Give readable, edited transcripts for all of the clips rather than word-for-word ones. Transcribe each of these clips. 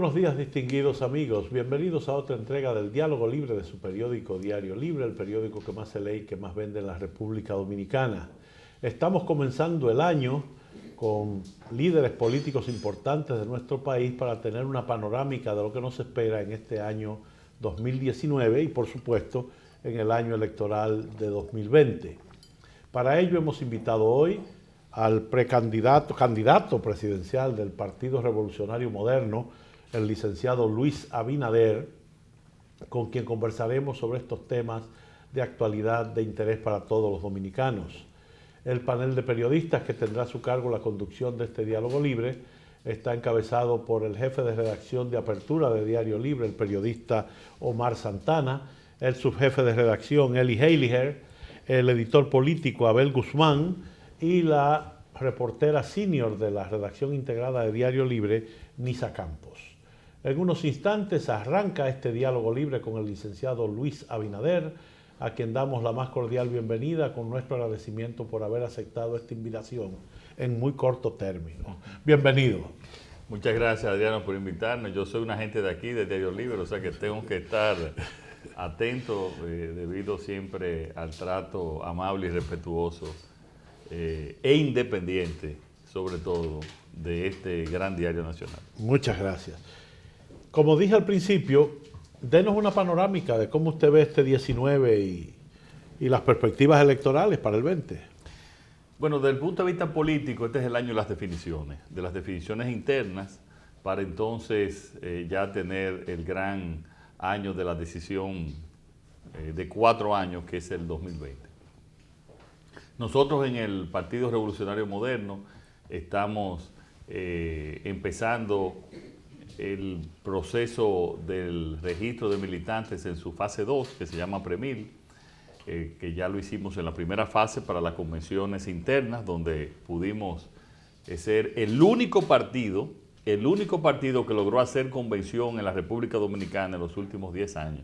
buenos días, distinguidos amigos. Bienvenidos a otra entrega del Diálogo Libre de su periódico Diario Libre, el periódico que más se lee y que más vende en la República Dominicana. Estamos comenzando el año con líderes políticos importantes de nuestro país para tener una panorámica de lo que nos espera en este año 2019 y, por supuesto, en el año electoral de 2020. Para ello hemos invitado hoy al candidato presidencial del Partido Revolucionario Moderno, el licenciado Luis Abinader, con quien conversaremos sobre estos temas de actualidad de interés para todos los dominicanos. El panel de periodistas que tendrá a su cargo la conducción de este diálogo libre está encabezado por el jefe de redacción de apertura de Diario Libre, el periodista Omar Santana, el subjefe de redacción Eli Heiliger, el editor político Abel Guzmán y la reportera senior de la redacción integrada de Diario Libre, Nisa Campos. En unos instantes arranca este diálogo libre con el licenciado Luis Abinader, a quien damos la más cordial bienvenida con nuestro agradecimiento por haber aceptado esta invitación en muy corto término. Bienvenido. Muchas gracias, Adriano, por invitarnos. Yo soy un agente de aquí, de Diario Libre, o sea que tengo que estar atento debido siempre al trato amable y respetuoso e independiente, sobre todo, de este gran diario nacional. Muchas gracias. Como dije al principio, denos una panorámica de cómo usted ve este 19 y las perspectivas electorales para el 20. Bueno, desde el punto de vista político, este es el año de las definiciones internas, para entonces ya tener el gran año de la decisión de 4 años, que es el 2020. Nosotros en el Partido Revolucionario Moderno estamos empezando el proceso del registro de militantes en su fase 2, que se llama PREMIL, que ya lo hicimos en la primera fase para las convenciones internas, donde pudimos ser el único partido que logró hacer convención en la República Dominicana en los últimos 10 años.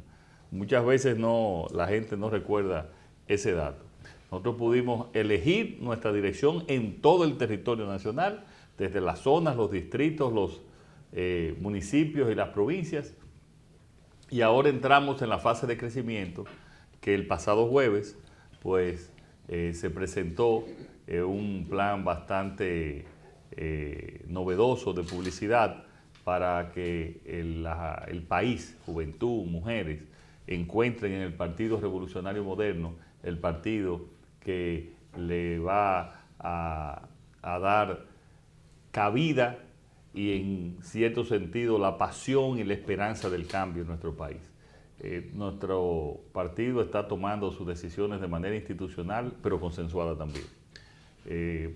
Muchas veces la gente no recuerda ese dato. Nosotros pudimos elegir nuestra dirección en todo el territorio nacional, desde las zonas, los distritos, los municipios y las provincias. Y ahora entramos en la fase de crecimiento, que el pasado jueves pues, se presentó un plan bastante novedoso de publicidad para que el país, juventud, mujeres, encuentren en el Partido Revolucionario Moderno el partido que le va a dar cabida y en cierto sentido la pasión y la esperanza del cambio en nuestro país. Nuestro partido está tomando sus decisiones de manera institucional, pero consensuada también.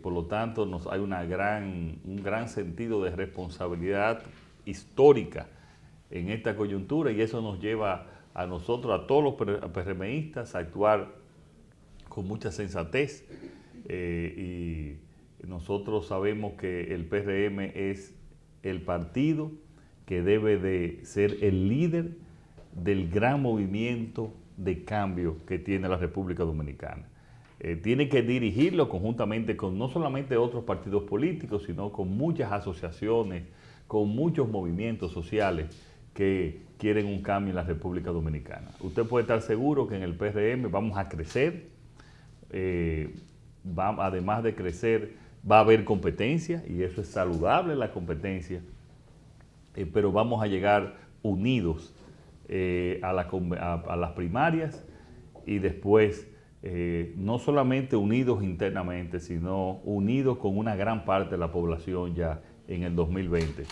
Por lo tanto, hay un gran sentido de responsabilidad histórica en esta coyuntura y eso nos lleva a nosotros, a todos los PRMistas, a actuar con mucha sensatez y nosotros sabemos que el PRM es el partido que debe de ser el líder del gran movimiento de cambio que tiene la República Dominicana. Tiene que dirigirlo conjuntamente con no solamente otros partidos políticos, sino con muchas asociaciones, con muchos movimientos sociales que quieren un cambio en la República Dominicana. Usted puede estar seguro que en el PRM vamos a crecer, además de crecer, va a haber competencia y eso es saludable, la competencia, pero vamos a llegar unidos a las primarias y después no solamente unidos internamente, sino unidos con una gran parte de la población ya en el 2020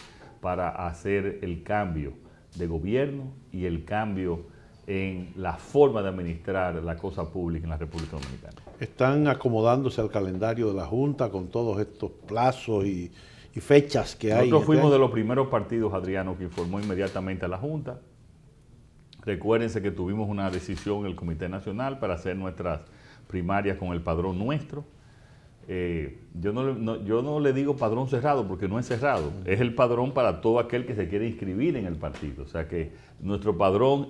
para hacer el cambio de gobierno y el cambio en la forma de administrar la cosa pública en la República Dominicana. Están acomodándose al calendario de la Junta con todos estos plazos y fechas que hay. Nosotros fuimos de los primeros partidos, Adriano, que informó inmediatamente a la Junta. Recuérdense que tuvimos una decisión en el Comité Nacional para hacer nuestras primarias con el padrón nuestro. Yo no le digo padrón cerrado porque no es cerrado, es el padrón para todo aquel que se quiere inscribir en el partido. O sea que nuestro padrón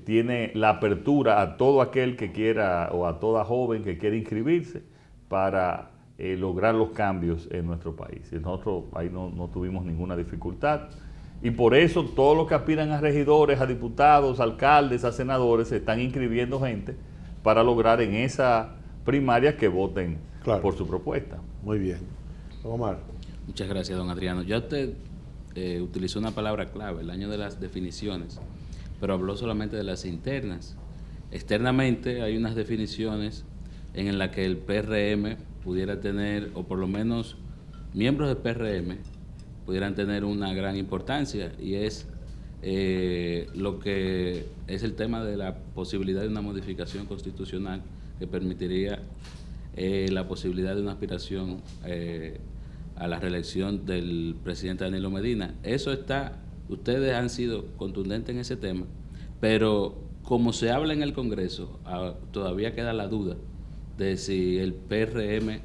tiene la apertura a todo aquel que quiera o a toda joven que quiera inscribirse para lograr los cambios en nuestro país. Y nosotros ahí no tuvimos ninguna dificultad. Y por eso todos los que aspiran a regidores, a diputados, a alcaldes, a senadores, se están inscribiendo gente para lograr en esa primaria que voten por su propuesta. Muy bien. Omar. Muchas gracias, don Adriano. Ya usted utilizó una palabra clave, el año de las definiciones, pero habló solamente de las internas. Externamente hay unas definiciones en las que el PRM pudiera tener, o por lo menos miembros del PRM pudieran tener una gran importancia, y es lo que es el tema de la posibilidad de una modificación constitucional que permitiría la posibilidad de una aspiración a la reelección del presidente Danilo Medina. Eso está, ustedes han sido contundentes en ese tema, pero como se habla en el Congreso, todavía queda la duda de si el PRM,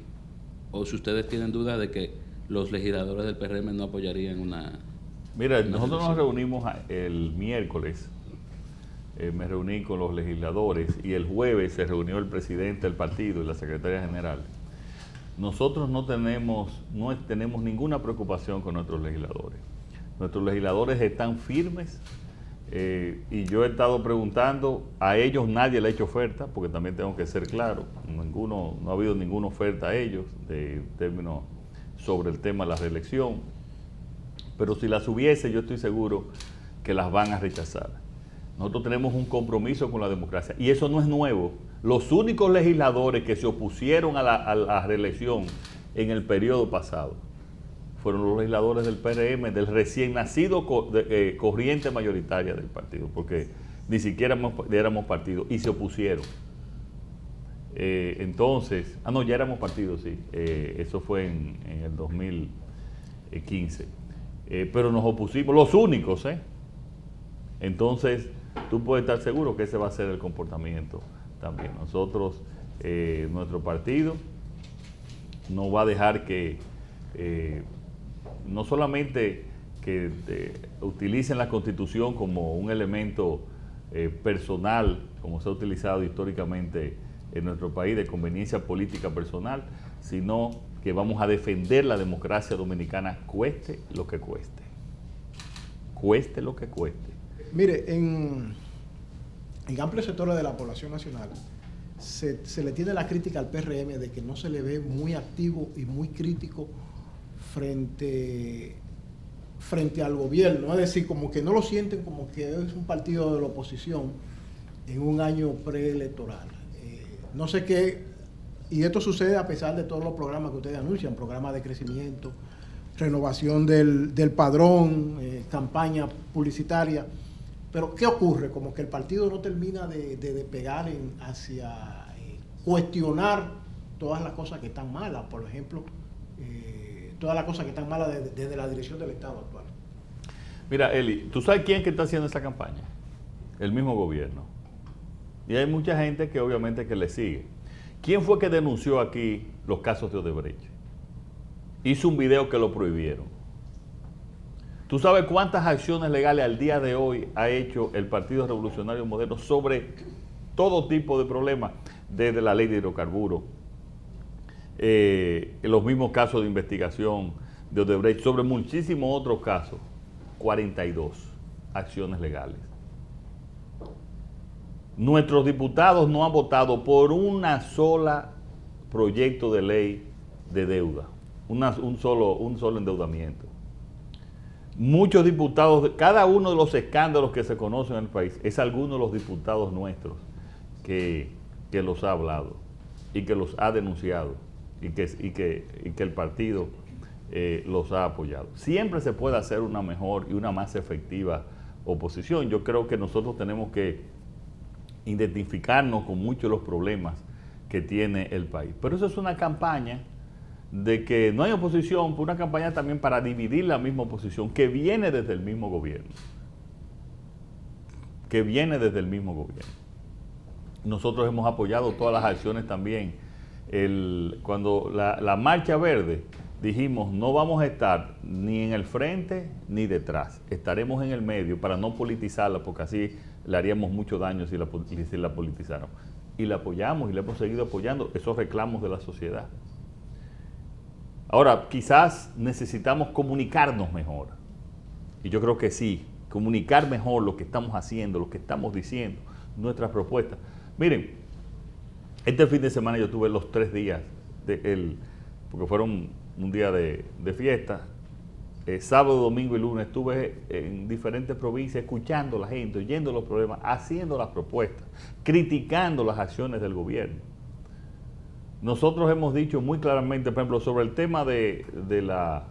o si ustedes tienen duda de que los legisladores del PRM no apoyarían una... Mira, nosotros nos reunimos el miércoles, me reuní con los legisladores, y el jueves se reunió el presidente del partido y la secretaria general. Nosotros no tenemos ninguna preocupación con nuestros legisladores. Nuestros legisladores están firmes, y yo he estado preguntando, a ellos nadie le ha hecho oferta, porque también tengo que ser claro, no ha habido ninguna oferta a ellos de términos sobre el tema de la reelección, pero si las hubiese, yo estoy seguro que las van a rechazar. Nosotros tenemos un compromiso con la democracia, y eso no es nuevo. Los únicos legisladores que se opusieron a la reelección en el periodo pasado fueron los legisladores del PRM, del recién nacido corriente mayoritaria del partido, porque ni siquiera éramos partido, y se opusieron. Entonces, ya éramos partido, sí, eso fue en el 2015, pero nos opusimos, los únicos, Entonces, tú puedes estar seguro que ese va a ser el comportamiento también. Nosotros, nuestro partido, no va a dejar que, no solamente que utilicen la Constitución como un elemento personal, como se ha utilizado históricamente en nuestro país, de conveniencia política personal, sino que vamos a defender la democracia dominicana, cueste lo que cueste. Cueste lo que cueste. Mire, en amplios sectores de la población nacional se le tiene la crítica al PRM de que no se le ve muy activo y muy crítico frente al gobierno, es decir, como que no lo sienten como que es un partido de la oposición en un año preelectoral. No sé qué, y esto sucede a pesar de todos los programas que ustedes anuncian, programas de crecimiento, renovación del padrón, campaña publicitaria. Pero ¿qué ocurre? Como que el partido no termina de despegar hacia cuestionar todas las cosas que están malas, por ejemplo, todas las cosas que están malas desde la dirección del Estado actual. Mira, Eli, ¿tú sabes quién que está haciendo esa campaña? El mismo gobierno. Y hay mucha gente que obviamente que le sigue. ¿Quién fue que denunció aquí los casos de Odebrecht? Hizo un video que lo prohibieron. ¿Tú sabes cuántas acciones legales al día de hoy ha hecho el Partido Revolucionario Moderno sobre todo tipo de problemas? Desde la ley de hidrocarburos, los mismos casos de investigación de Odebrecht, sobre muchísimos otros casos, 42 acciones legales. Nuestros diputados no han votado por una sola proyecto de ley de deuda, un solo endeudamiento. Muchos diputados, cada uno de los escándalos que se conocen en el país, es alguno de los diputados nuestros que los ha hablado y que los ha denunciado y que el partido los ha apoyado. Siempre se puede hacer una mejor y una más efectiva oposición. Yo creo que nosotros tenemos que identificarnos con muchos de los problemas que tiene el país. Pero eso es una campaña de que no hay oposición, pero una campaña también para dividir la misma oposición que viene desde el mismo gobierno. Nosotros hemos apoyado todas las acciones también. Cuando la Marcha Verde, dijimos, no vamos a estar ni en el frente ni detrás, estaremos en el medio para no politizarla, porque así le haríamos mucho daño si la politizáramos. Y la apoyamos y la hemos seguido apoyando, esos reclamos de la sociedad. Ahora, quizás necesitamos comunicarnos mejor. Y yo creo que sí, comunicar mejor lo que estamos haciendo, lo que estamos diciendo, nuestras propuestas. Miren, este fin de semana yo tuve los 3 días, porque fueron un día de fiesta. Sábado, domingo y lunes estuve en diferentes provincias escuchando a la gente, oyendo los problemas, haciendo las propuestas, criticando las acciones del gobierno. Nosotros hemos dicho muy claramente, por ejemplo, sobre el tema de la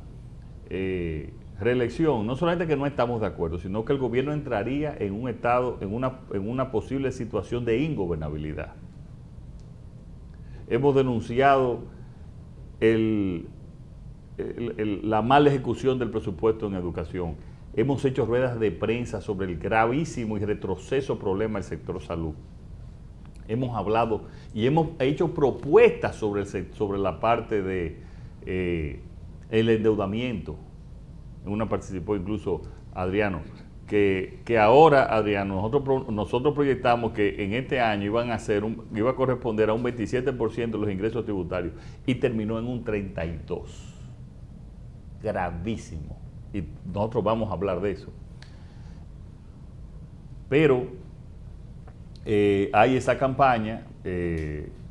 reelección, no solamente que no estamos de acuerdo, sino que el gobierno entraría en un estado, en una posible situación de ingobernabilidad. Hemos denunciado la mala ejecución del presupuesto en educación. Hemos hecho ruedas de prensa sobre el gravísimo y retroceso problema del sector salud. Hemos hablado y hemos hecho propuestas sobre la parte de el endeudamiento. En una participó incluso Adriano, que ahora, Adriano, nosotros proyectamos que en este año iba a corresponder a un 27% de los ingresos tributarios y terminó en un 32%. Gravísimo. Y nosotros vamos a hablar de eso. Pero hay esa campaña,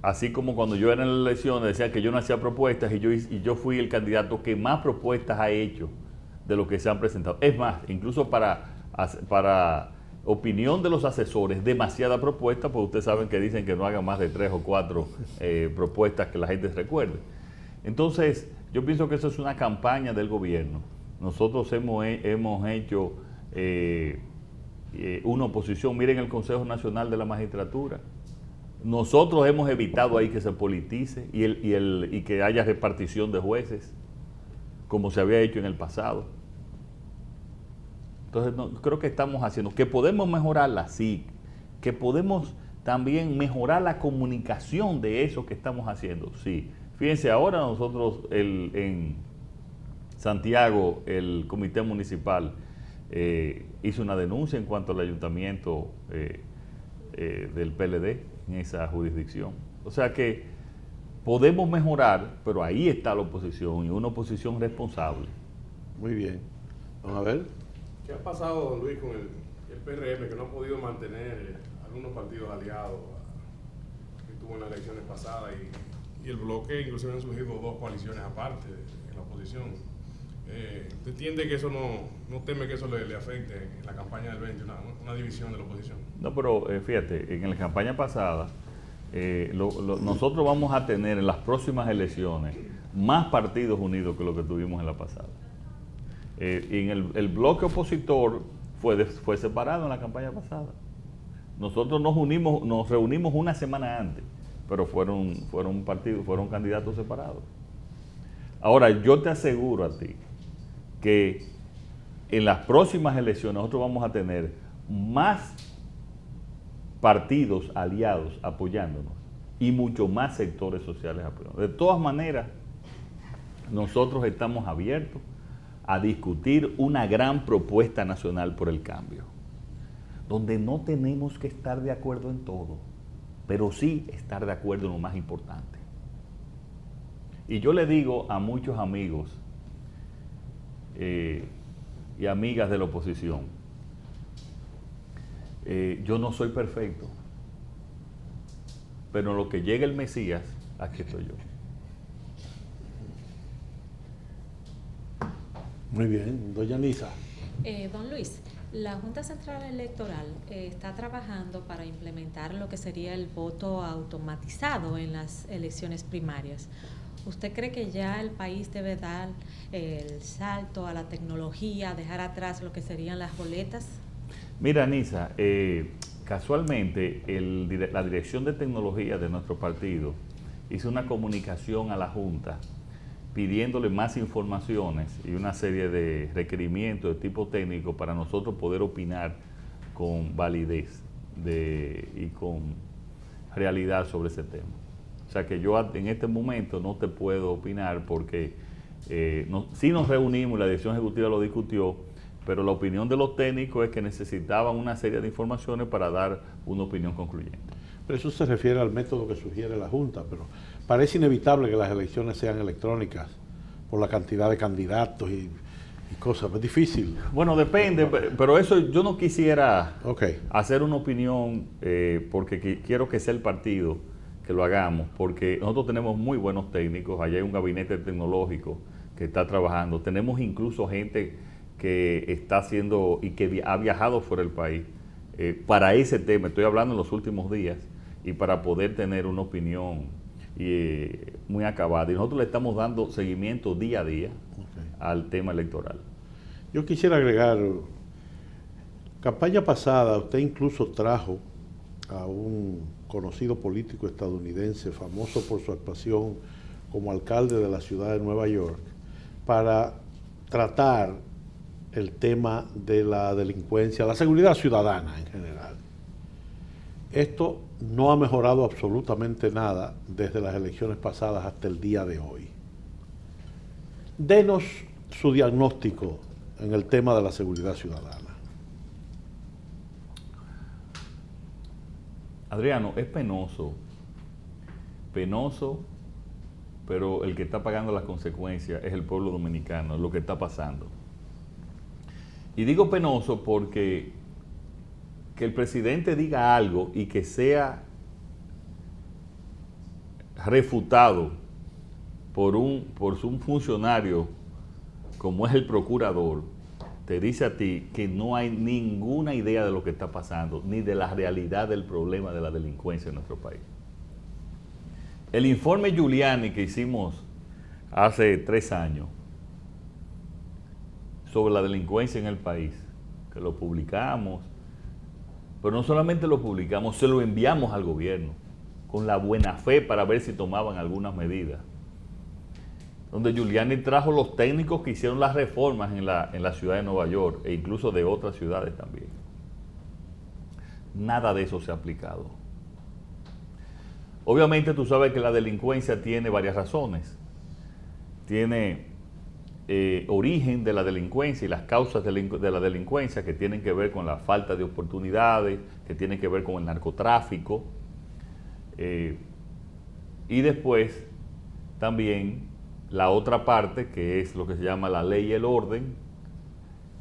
así como cuando yo era en las elecciones decía que yo no hacía propuestas y yo fui el candidato que más propuestas ha hecho de lo que se han presentado. Es más, incluso para opinión de los asesores, demasiada propuesta, pues ustedes saben que dicen que no hagan más de 3 o 4 propuestas que la gente recuerde. Entonces, yo pienso que eso es una campaña del gobierno. Nosotros hemos hecho una oposición. Miren el Consejo Nacional de la Magistratura. Nosotros hemos evitado ahí que se politice y que haya repartición de jueces, como se había hecho en el pasado. Entonces, creo que estamos haciendo, que podemos mejorarla, sí, que podemos también mejorar la comunicación de eso que estamos haciendo, sí. Fíjense, ahora nosotros en Santiago, el comité municipal hizo una denuncia en cuanto al ayuntamiento del PLD en esa jurisdicción. O sea que podemos mejorar, pero ahí está la oposición y una oposición responsable. Muy bien. Vamos a ver. ¿Qué ha pasado, don Luis, con el PRM, que no ha podido mantener algunos partidos aliados que tuvo en las elecciones pasadas y el bloque? Inclusive han surgido 2 coaliciones aparte en la oposición. ¿Usted entiende que eso no teme que eso le afecte en la campaña del 20, una división de la oposición? No, pero fíjate, en la campaña pasada nosotros vamos a tener en las próximas elecciones más partidos unidos que lo que tuvimos en la pasada. Y en el bloque opositor fue separado en la campaña pasada. Nosotros nos reunimos una semana antes, pero fueron candidatos separados. Ahora, yo te aseguro a ti que en las próximas elecciones nosotros vamos a tener más partidos aliados apoyándonos y mucho más sectores sociales apoyándonos. De todas maneras, nosotros estamos abiertos a discutir una gran propuesta nacional por el cambio, donde no tenemos que estar de acuerdo en todo, pero sí estar de acuerdo en lo más importante. Y yo le digo a muchos amigos y amigas de la oposición, yo no soy perfecto, pero en lo que llegue el Mesías, aquí estoy yo. Muy bien, doña Lisa. Don Luis, la Junta Central Electoral está trabajando para implementar lo que sería el voto automatizado en las elecciones primarias. ¿Usted cree que ya el país debe dar el salto a la tecnología, dejar atrás lo que serían las boletas? Mira, Nisa, casualmente la Dirección de Tecnología de nuestro partido hizo una comunicación a la Junta pidiéndole más informaciones y una serie de requerimientos de tipo técnico para nosotros poder opinar con validez y con realidad sobre ese tema. O sea que yo en este momento no te puedo opinar porque sí nos reunimos, la dirección ejecutiva lo discutió, pero la opinión de los técnicos es que necesitaban una serie de informaciones para dar una opinión concluyente. Pero eso se refiere al método que sugiere la Junta, pero parece inevitable que las elecciones sean electrónicas por la cantidad de candidatos y cosas. Es difícil. Bueno, depende, pero eso yo no quisiera Okay. hacer una opinión porque quiero que sea el partido que lo hagamos, porque nosotros tenemos muy buenos técnicos, allá hay un gabinete tecnológico que está trabajando, tenemos incluso gente que está haciendo y que ha viajado fuera del país para ese tema, estoy hablando en los últimos días, y para poder tener una opinión muy acabada. Y nosotros le estamos dando seguimiento día a día al tema electoral. Yo quisiera agregar, campaña pasada usted incluso trajo a un conocido político estadounidense, famoso por su actuación como alcalde de la ciudad de Nueva York, para tratar el tema de la delincuencia, la seguridad ciudadana en general. Esto no ha mejorado absolutamente nada desde las elecciones pasadas hasta el día de hoy. Denos su diagnóstico en el tema de la seguridad ciudadana. Adriano, es penoso, pero el que está pagando las consecuencias es el pueblo dominicano, es lo que está pasando. Y digo penoso porque que el presidente diga algo y que sea refutado por un funcionario como es el procurador, te dice a ti que no hay ninguna idea de lo que está pasando, ni de la realidad del problema de la delincuencia en nuestro país. El informe Giuliani que hicimos hace 3 años sobre la delincuencia en el país, que lo publicamos, pero no solamente lo publicamos, se lo enviamos al gobierno con la buena fe para ver si tomaban algunas medidas, donde Giuliani trajo los técnicos que hicieron las reformas en la ciudad de Nueva York e incluso de otras ciudades también. Nada de eso se ha aplicado. Obviamente tú sabes que la delincuencia tiene varias razones. Tiene origen de la delincuencia y las causas de la delincuencia que tienen que ver con la falta de oportunidades, que tienen que ver con el narcotráfico. Y después también la otra parte, que es lo que se llama la ley y el orden,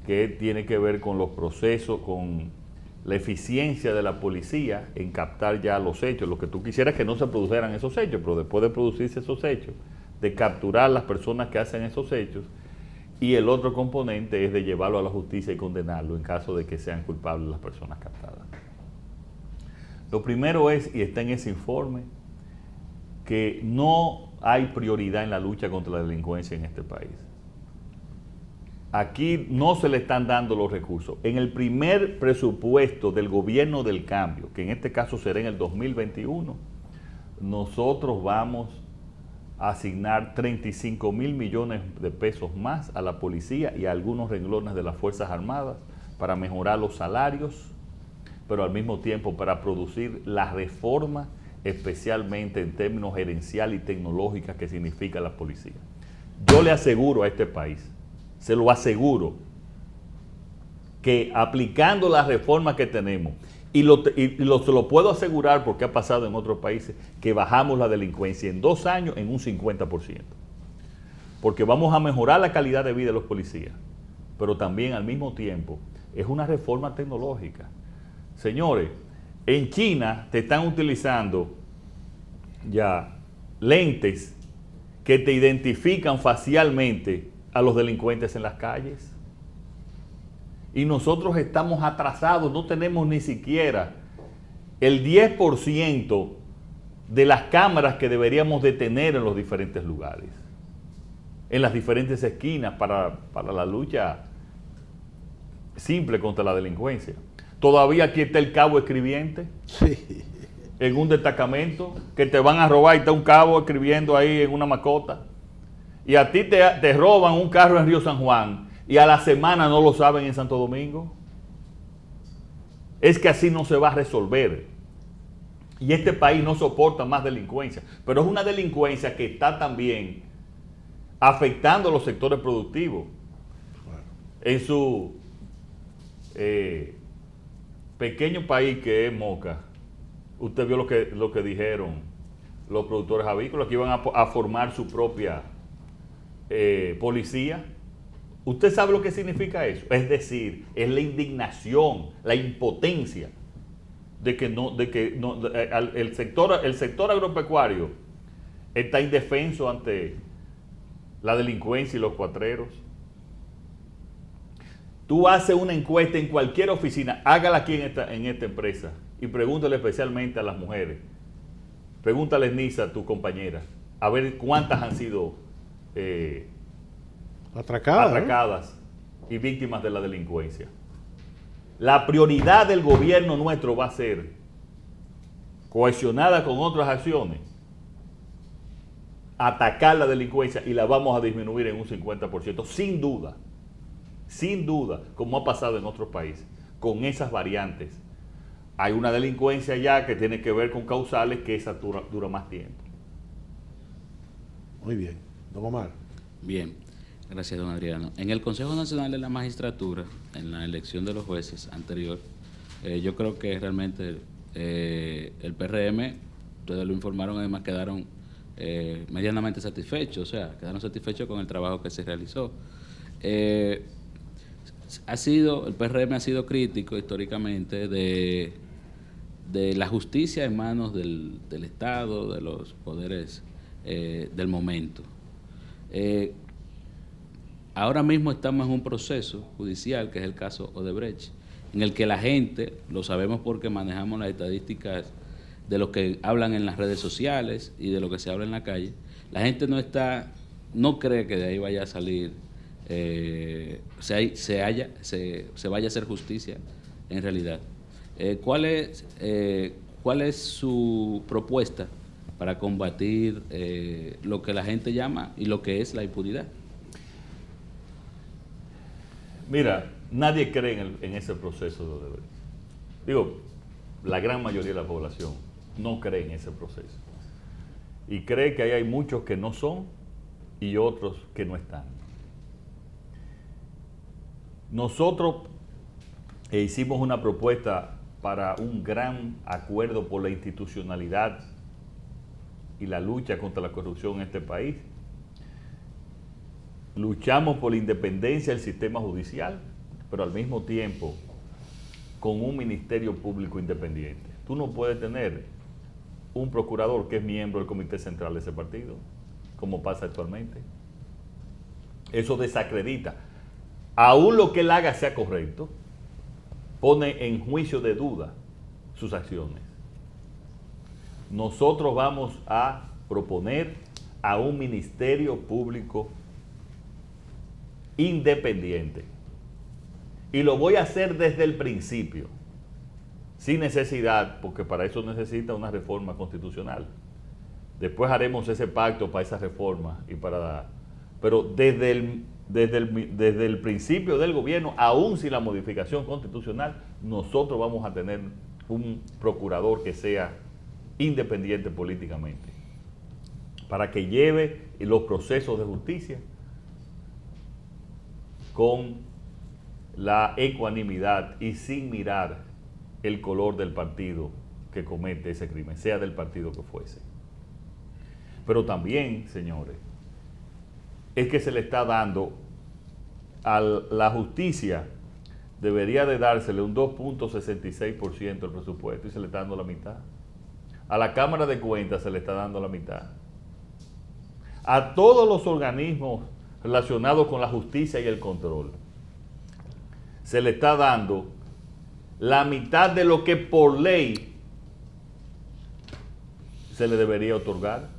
que tiene que ver con los procesos, con la eficiencia de la policía en captar ya los hechos. Lo que tú quisieras que no se produjeran esos hechos, pero después de producirse esos hechos, de capturar las personas que hacen esos hechos, y el otro componente es de llevarlo a la justicia y condenarlo en caso de que sean culpables las personas captadas. Lo primero es, y está en ese informe, que no hay prioridad en la lucha contra la delincuencia en este país. Aquí no se le están dando los recursos. En el primer presupuesto del gobierno del cambio, que en este caso será en el 2021, nosotros vamos a asignar 35,000 millones de pesos más a la policía y a algunos renglones de las Fuerzas Armadas para mejorar los salarios, pero al mismo tiempo para producir la reforma, especialmente en términos gerencial y tecnológica que significa la policía. Yo le aseguro a este país, se lo aseguro, que aplicando las reformas que tenemos, se lo puedo asegurar porque ha pasado en otros países, que bajamos la delincuencia en 2 años en un 50%. Porque vamos a mejorar la calidad de vida de los policías, pero también al mismo tiempo es una reforma tecnológica. Señores, en China te están utilizando ya lentes que te identifican facialmente a los delincuentes en las calles. Y nosotros estamos atrasados, no tenemos ni siquiera el 10% de las cámaras que deberíamos de tener en los diferentes lugares, en las diferentes esquinas para la lucha simple contra la delincuencia. Todavía aquí está el cabo escribiente, Sí. en un destacamento, que te van a robar y está un cabo escribiendo ahí en una macota. Y a ti te roban un carro en Río San Juan y a la semana no lo saben en Santo Domingo. Es que así no se va a resolver. Y este país no soporta más delincuencia. Pero es una delincuencia que está también afectando a los sectores productivos. En su pequeño país que es Moca, usted vio lo que dijeron los productores avícolas, que iban a formar su propia policía. ¿Usted sabe lo que significa eso? Es decir, es la indignación, la impotencia el sector agropecuario está indefenso ante la delincuencia y los cuatreros. Tú haces una encuesta en cualquier oficina, hágala aquí en esta empresa y pregúntale especialmente a las mujeres. Pregúntale, Nisa, a tu compañera, a ver cuántas han sido atracadas y víctimas de la delincuencia. La prioridad del gobierno nuestro va a ser, cohesionada con otras acciones, atacar la delincuencia y la vamos a disminuir en un 50%, sin duda, como ha pasado en otros países, con esas variantes. Hay una delincuencia ya que tiene que ver con causales que esa dura más tiempo. Muy bien. Don Omar. Bien, gracias, don Adriano. En el Consejo Nacional de la Magistratura, en la elección de los jueces anterior, yo creo que realmente el PRM, ustedes lo informaron, además quedaron medianamente satisfechos, o sea, quedaron satisfechos con el trabajo que se realizó. El PRM ha sido crítico históricamente de la justicia en manos del Estado, de los poderes del momento. Ahora mismo estamos en un proceso judicial, que es el caso Odebrecht, en el que la gente, lo sabemos porque manejamos las estadísticas de lo que hablan en las redes sociales y de lo que se habla en la calle, la gente no cree que de ahí vaya a salir, se vaya a hacer justicia en realidad. ¿Cuál es su propuesta para combatir lo que la gente llama y lo que es la impunidad? Mira, nadie cree en ese proceso de Odebrecht. Digo, la gran mayoría de la población no cree en ese proceso. Y cree que ahí hay muchos que no son y otros que no están. Nosotros hicimos una propuesta para un gran acuerdo por la institucionalidad y la lucha contra la corrupción en este país. Luchamos por la independencia del sistema judicial, pero al mismo tiempo con un ministerio público independiente. Tú no puedes tener un procurador que es miembro del comité central de ese partido, como pasa actualmente. Eso desacredita. Aún lo que él haga sea correcto, pone en juicio de duda sus acciones. Nosotros vamos a proponer a un ministerio público independiente. Y lo voy a hacer desde el principio, sin necesidad, porque para eso necesita una reforma constitucional. Después haremos ese pacto para esa reforma pero desde el principio del gobierno, aún sin la modificación constitucional, nosotros vamos a tener un procurador que sea independiente políticamente, para que lleve los procesos de justicia con la ecuanimidad y sin mirar el color del partido que comete ese crimen, sea del partido que fuese. Pero también, señores, es que se le está dando a la justicia, debería de dársele un 2.66% del presupuesto y se le está dando la mitad. A la Cámara de Cuentas se le está dando la mitad. A todos los organismos relacionados con la justicia y el control se le está dando la mitad de lo que por ley se le debería otorgar.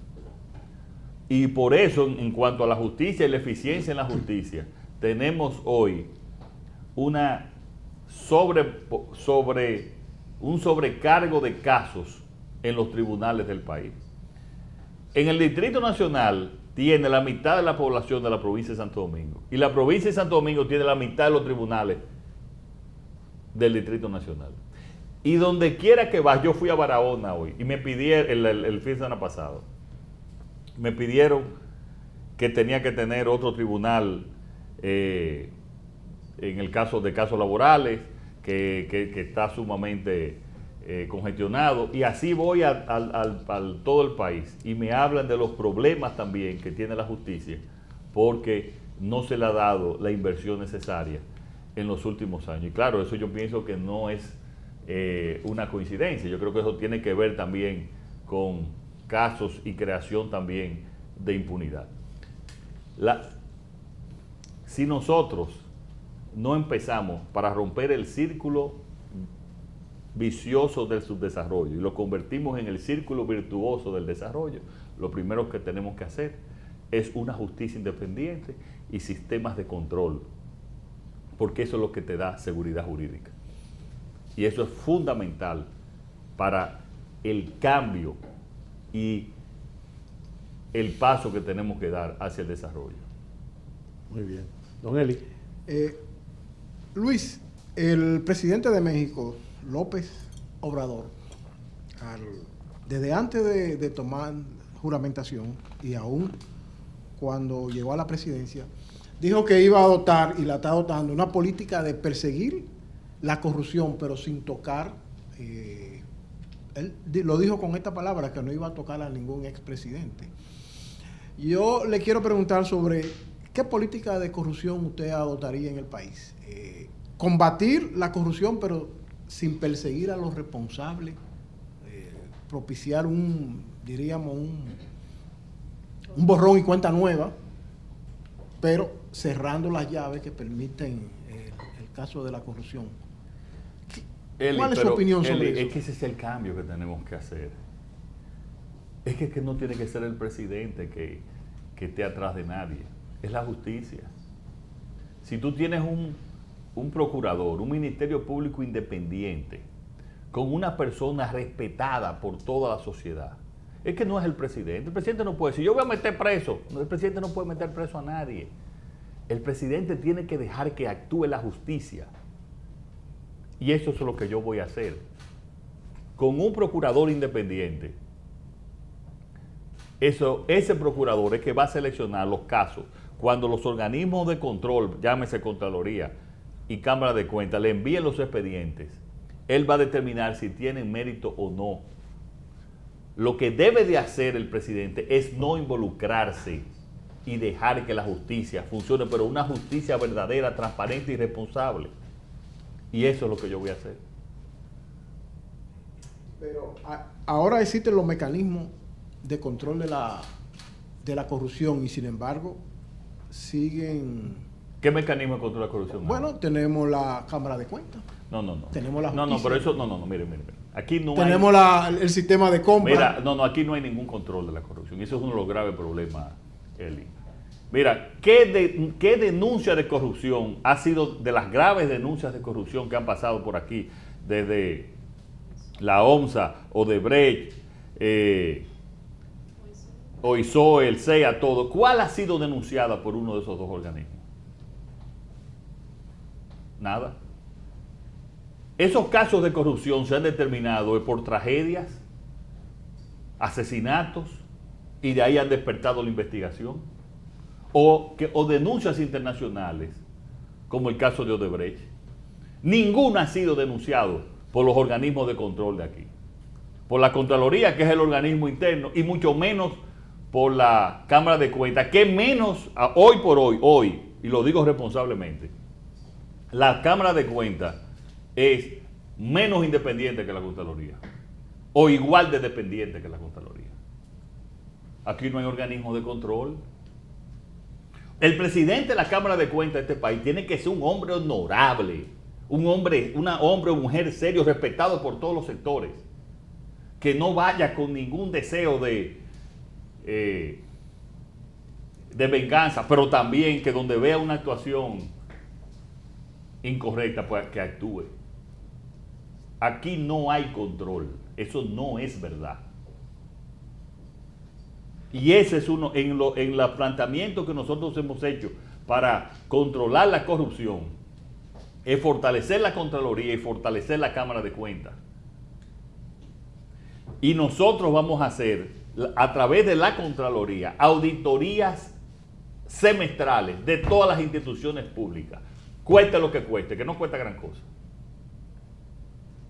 Y por eso, en cuanto a la justicia y la eficiencia en la justicia, tenemos hoy un sobrecargo de casos en los tribunales del país. En el Distrito Nacional tiene la mitad de la población de la provincia de Santo Domingo. Y la provincia de Santo Domingo tiene la mitad de los tribunales del Distrito Nacional. Y donde quiera que vas, yo fui a Barahona hoy y me pidieron, el fin de semana pasado, me pidieron que tenía que tener otro tribunal en el caso de casos laborales, que está sumamente congestionado, y así voy al todo el país y me hablan de los problemas también que tiene la justicia porque no se le ha dado la inversión necesaria en los últimos años. Y claro, eso yo pienso que no es una coincidencia. Yo creo que eso tiene que ver también con casos y creación también de impunidad. Si nosotros no empezamos para romper el círculo vicioso del subdesarrollo y lo convertimos en el círculo virtuoso del desarrollo, lo primero que tenemos que hacer es una justicia independiente y sistemas de control, porque eso es lo que te da seguridad jurídica. Y eso es fundamental para el cambio y el paso que tenemos que dar hacia el desarrollo. Muy bien. Don Eli. Luis, el presidente de México, López Obrador, desde antes de tomar juramentación y aún cuando llegó a la presidencia, dijo que iba a adoptar, y la está adoptando, una política de perseguir la corrupción, pero sin tocar, él lo dijo con esta palabra, que no iba a tocar a ningún expresidente. Yo le quiero preguntar sobre qué política de corrupción usted adoptaría en el país. Combatir la corrupción, pero sin perseguir a los responsables, propiciar un borrón y cuenta nueva, pero cerrando las llaves que permiten el caso de la corrupción. ¿Cuál es su opinión sobre eso? Es que ese es el cambio que tenemos que hacer. Es que no tiene que ser el presidente que esté atrás de nadie. Es la justicia. Si tú tienes un procurador, un ministerio público independiente, con una persona respetada por toda la sociedad, es que no es el presidente. El presidente no puede decir, yo voy a meter preso. No, el presidente no puede meter preso a nadie. El presidente tiene que dejar que actúe la justicia. Y eso es lo que yo voy a hacer. Con un procurador independiente, ese procurador es que va a seleccionar los casos. Cuando los organismos de control, llámese Contraloría y Cámara de Cuentas, le envíen los expedientes, él va a determinar si tienen mérito o no. Lo que debe de hacer el presidente es no involucrarse y dejar que la justicia funcione, pero una justicia verdadera, transparente y responsable. Y eso es lo que yo voy a hacer. Pero ahora existen los mecanismos de control de la corrupción y sin embargo siguen... ¿Qué mecanismo de control de la corrupción? Bueno, tenemos la Cámara de Cuentas. No. Tenemos la justicia. Pero eso, mire. Aquí no tenemos el sistema de compra. Mira, aquí no hay ningún control de la corrupción. Eso es uno de los graves problemas, Eli. Mira, ¿qué denuncia de corrupción ha sido de las graves denuncias de corrupción que han pasado por aquí desde la OMSA, Odebrecht, OISOE, el CEA, todo? ¿Cuál ha sido denunciada por uno de esos dos organismos? Nada. Esos casos de corrupción se han determinado por tragedias, asesinatos, y de ahí han despertado la investigación. O denuncias internacionales, como el caso de Odebrecht. Ninguna ha sido denunciado por los organismos de control de aquí. Por la Contraloría, que es el organismo interno, y mucho menos por la Cámara de Cuentas, que menos, hoy por hoy, y lo digo responsablemente, la Cámara de Cuentas es menos independiente que la Contraloría, o igual de dependiente que la Contraloría. Aquí no hay organismo de control. El presidente de la Cámara de Cuentas de este país tiene que ser un hombre honorable, un hombre o mujer serio, respetado por todos los sectores, que no vaya con ningún deseo de venganza, pero también que donde vea una actuación incorrecta, pues que actúe. Aquí no hay control, eso no es verdad. Y ese es uno, en el planteamiento que nosotros hemos hecho para controlar la corrupción, es fortalecer la Contraloría y fortalecer la Cámara de Cuentas. Y nosotros vamos a hacer, a través de la Contraloría, auditorías semestrales de todas las instituciones públicas. Cueste lo que cueste, que no cuesta gran cosa.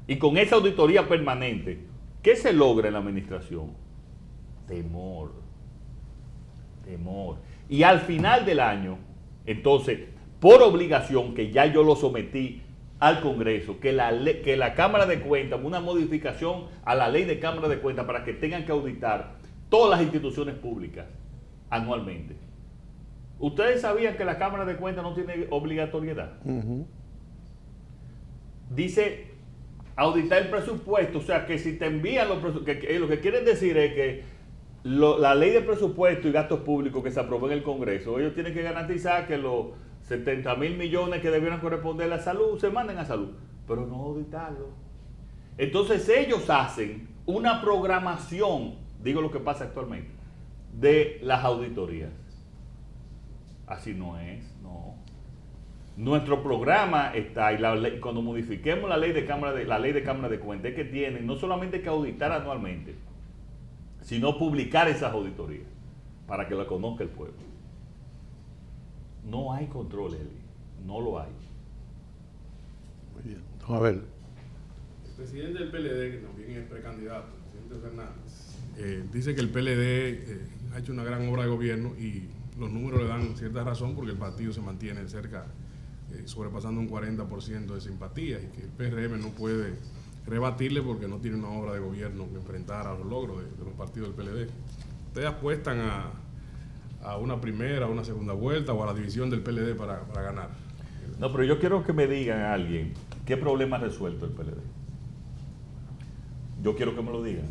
Y con esa auditoría permanente, ¿qué se logra en la administración? Temor. Y al final del año, entonces, por obligación, que ya yo lo sometí al Congreso, que la Cámara de Cuentas, una modificación a la ley de Cámara de Cuentas para que tengan que auditar todas las instituciones públicas anualmente. ¿Ustedes sabían que la Cámara de Cuentas no tiene obligatoriedad? Dice auditar el presupuesto, o sea que si te envían los presupuestos, lo que quieren decir es que la ley de presupuesto y gastos públicos que se aprobó en el Congreso, ellos tienen que garantizar que los 70,000 millones que debieran corresponder a salud se manden a salud, pero no auditarlo. Entonces ellos hacen una programación, digo lo que pasa actualmente, de las auditorías. Así no es, no. Nuestro programa está, y cuando modifiquemos la ley de Cámara de Cuentas, es que tienen no solamente que auditar anualmente, sino publicar esas auditorías para que la conozca el pueblo. No hay control, Eli, no lo hay. Muy bien. Vamos a ver. El presidente del PLD, que también es precandidato, el presidente Fernández, dice que el PLD ha hecho una gran obra de gobierno y los números le dan cierta razón porque el partido se mantiene cerca, sobrepasando un 40% de simpatía, y que el PRM no puede rebatirle porque no tiene una obra de gobierno que enfrentar a los logros de los partidos del PLD. ¿Ustedes apuestan a una primera, a una segunda vuelta o a la división del PLD para ganar? No, pero yo quiero que me digan a alguien qué problema ha resuelto el PLD. Yo quiero que me lo digan.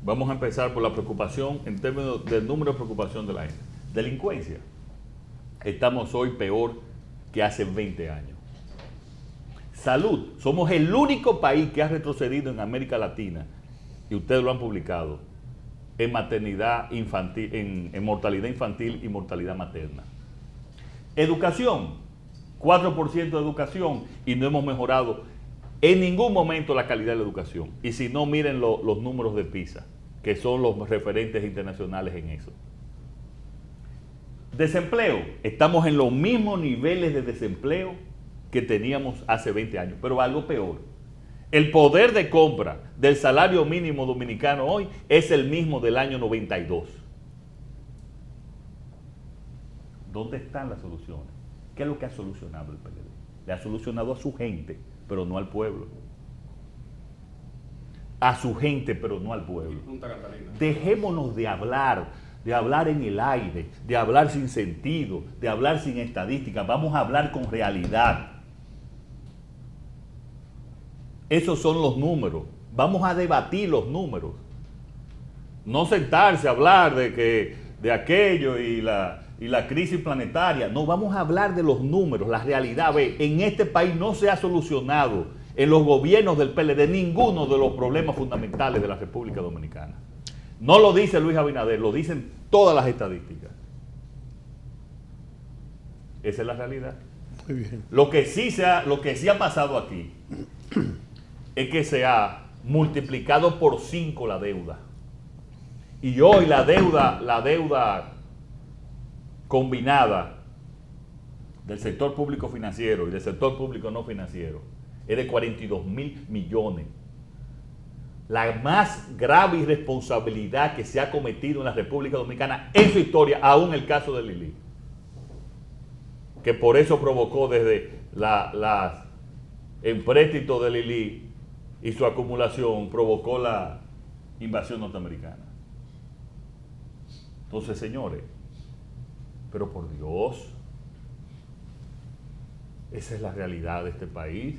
Vamos a empezar por la preocupación en términos del número de preocupación de la gente. Delincuencia. Estamos hoy peor que hace 20 años. Salud. Somos el único país que ha retrocedido en América Latina, y ustedes lo han publicado, en maternidad infantil, en mortalidad infantil y mortalidad materna. Educación. 4% de educación y no hemos mejorado en ningún momento la calidad de la educación. Y si no, miren los números de PISA, que son los referentes internacionales en eso. Desempleo. Estamos en los mismos niveles de desempleo que teníamos hace 20 años, pero algo peor. El poder de compra del salario mínimo dominicano hoy es el mismo del año 92. ¿Dónde están las soluciones? ¿Qué es lo que ha solucionado el PLD? Le ha solucionado a su gente, pero no al pueblo. A su gente, pero no al pueblo. Dejémonos de hablar en el aire, de hablar sin sentido, de hablar sin estadística. Vamos a hablar con realidad. Esos son los números. Vamos a debatir los números. No sentarse a hablar de aquello y la crisis planetaria. No, vamos a hablar de los números, la realidad. Ve, en este país no se ha solucionado en los gobiernos del PLD ninguno de los problemas fundamentales de la República Dominicana. No lo dice Luis Abinader, lo dicen todas las estadísticas. Esa es la realidad. Muy bien. Lo que sí ha pasado aquí es que se ha multiplicado por 5 la deuda. Y hoy la deuda combinada del sector público financiero y del sector público no financiero es de 42,000 millones. La más grave irresponsabilidad que se ha cometido en la República Dominicana en su historia, aún el caso de Lili, que por eso provocó desde las empréstitos de Lili y su acumulación, provocó la invasión norteamericana. Entonces, señores, pero por Dios, esa es la realidad de este país.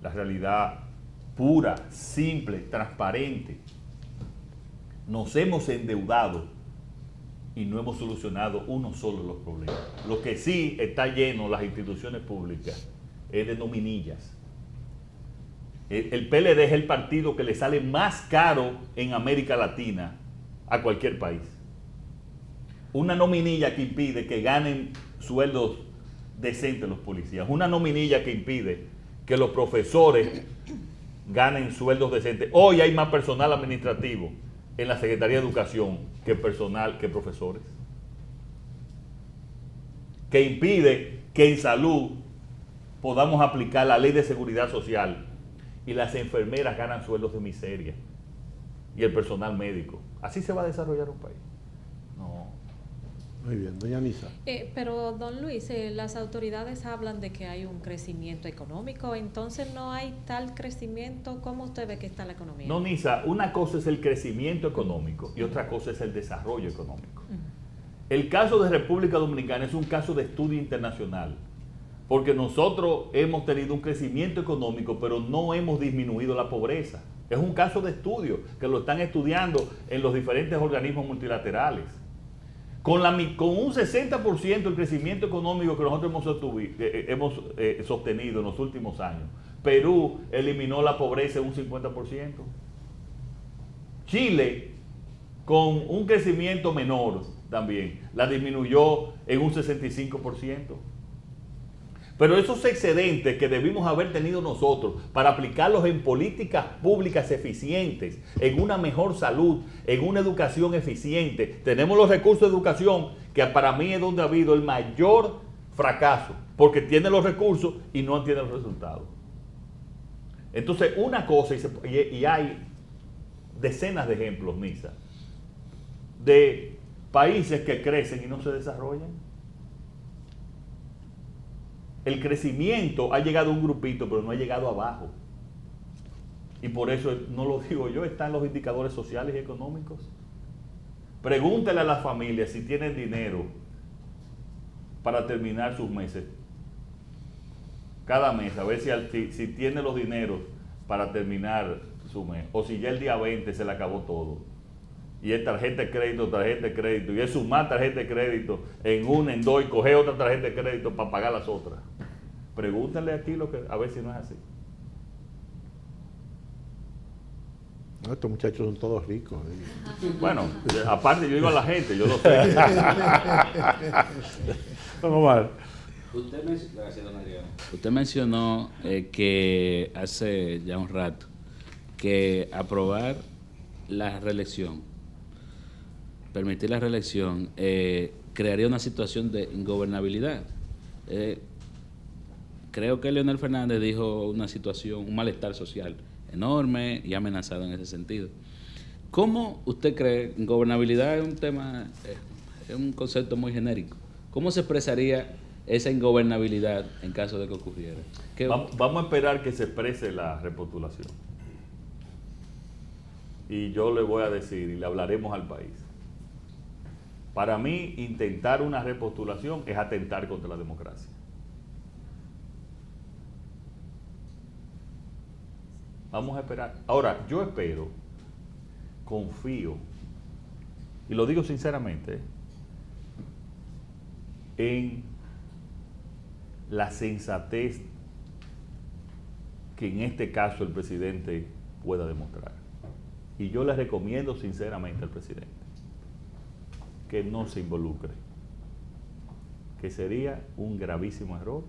La realidad pura, simple, transparente. Nos hemos endeudado y no hemos solucionado uno solo de los problemas. Lo que sí está lleno las instituciones públicas es de nominillas. El PLD es el partido que le sale más caro en América Latina a cualquier país. Una nominilla que impide que ganen sueldos decentes los policías. Una nominilla que impide que los profesores ganen sueldos decentes. Hoy hay más personal administrativo en la Secretaría de Educación que profesores. Que impide que en salud podamos aplicar la ley de seguridad social y las enfermeras ganan sueldos de miseria. y el personal médico. ¿Así se va a desarrollar un país? No. Muy bien, doña Nisa. Pero, don Luis, las autoridades hablan de que hay un crecimiento económico, entonces no hay tal crecimiento. ¿Cómo usted ve que está la economía? No, Nisa, una cosa es el crecimiento económico y otra cosa es el desarrollo económico. El caso de República Dominicana es un caso de estudio internacional, porque nosotros hemos tenido un crecimiento económico, pero no hemos disminuido la pobreza. Es un caso de estudio que lo están estudiando en los diferentes organismos multilaterales. Con un 60% del crecimiento económico que nosotros hemos sostenido en los últimos años, Perú eliminó la pobreza en un 50%. Chile, con un crecimiento menor también, la disminuyó en un 65%. Pero esos excedentes que debimos haber tenido nosotros para aplicarlos en políticas públicas eficientes, en una mejor salud, en una educación eficiente. Tenemos los recursos de educación, que para mí es donde ha habido el mayor fracaso, porque tiene los recursos y no tiene los resultados. Entonces, una cosa, y hay decenas de ejemplos, Nisa, de países que crecen y no se desarrollan. El crecimiento ha llegado a un grupito, pero no ha llegado abajo. Y por eso, no lo digo yo, están los indicadores sociales y económicos. Pregúntale a las familias si tienen dinero para terminar sus meses. Cada mes, a ver si tiene los dineros para terminar su mes. O si ya el día 20 se le acabó todo. Y es tarjeta de crédito, y es sumar tarjeta de crédito en una, en dos, y coger otra tarjeta de crédito para pagar las otras. Pregúntale aquí a ver si no es así. No, estos muchachos son todos ricos. Bueno, aparte yo digo a la gente, yo lo sé. Don Omar. Usted mencionó que hace ya un rato que aprobar la reelección, permitir la reelección, crearía una situación de ingobernabilidad. Creo que Leonel Fernández dijo una situación, un malestar social enorme y amenazado en ese sentido. ¿Cómo usted cree? Ingobernabilidad es un tema, es un concepto muy genérico. ¿Cómo se expresaría esa ingobernabilidad en caso de que ocurriera? Vamos a esperar que se exprese la repostulación. Y yo le voy a decir, y le hablaremos al país. Para mí, intentar una repostulación es atentar contra la democracia. Vamos a esperar. Ahora, yo espero, confío, y lo digo sinceramente, en la sensatez que en este caso el presidente pueda demostrar. Y yo le recomiendo sinceramente al presidente que no se involucre, que sería un gravísimo error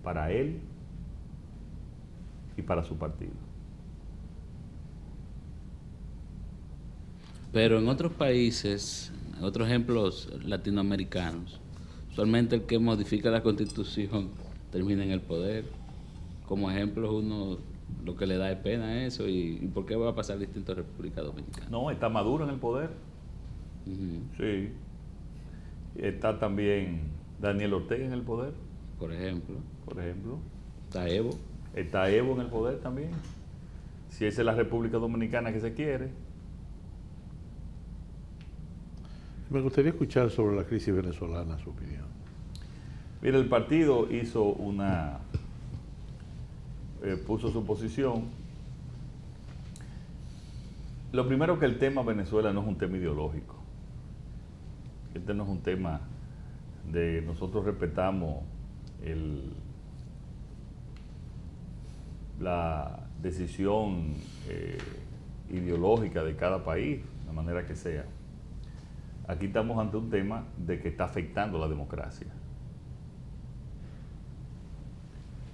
para él y para su partido. Pero en otros países, en otros ejemplos latinoamericanos, usualmente el que modifica la Constitución termina en el poder. Como ejemplo, uno lo que le da es pena eso. ¿Y por qué va a pasar distinto a República Dominicana? No, está Maduro en el poder. Sí. Está también Daniel Ortega en el poder. Por ejemplo. Está Evo. Está Evo en el poder también. Si esa es la República Dominicana que se quiere. Me gustaría escuchar sobre la crisis venezolana, su opinión. Mira, el partido hizo puso su posición. Lo primero, que el tema Venezuela no es un tema ideológico. Este no es un tema de nosotros respetamos la decisión ideológica de cada país, de manera que sea. Aquí estamos ante un tema de que está afectando la democracia.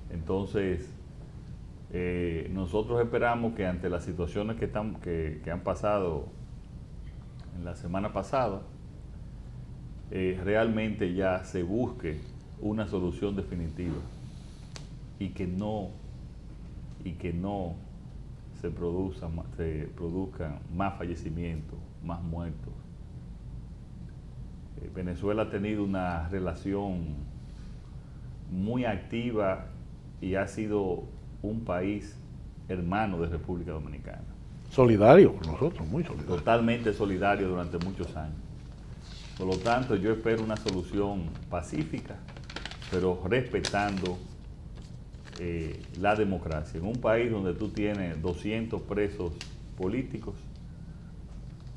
Entonces, nosotros esperamos que ante las situaciones que han pasado en la semana pasada, realmente ya se busque una solución definitiva y que no se produzcan más fallecimientos, más muertos. Venezuela ha tenido una relación muy activa y ha sido un país hermano de República Dominicana. Solidario con nosotros, muy solidario. Totalmente solidario durante muchos años. Por lo tanto, yo espero una solución pacífica, pero respetando la democracia. En un país donde tú tienes 200 presos políticos,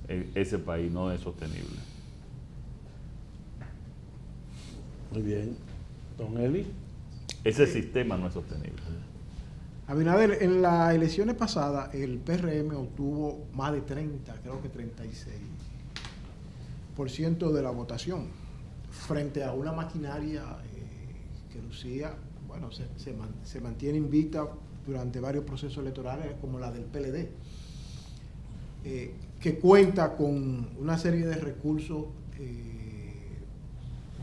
ese país no es sostenible. Muy bien. Don Eli. Ese sistema no es sostenible. Abinader, en las elecciones pasadas el PRM obtuvo más de 30, creo que 36% de la votación, frente a una maquinaria que lucía, bueno, se mantiene invicta durante varios procesos electorales, como la del PLD, que cuenta con una serie de recursos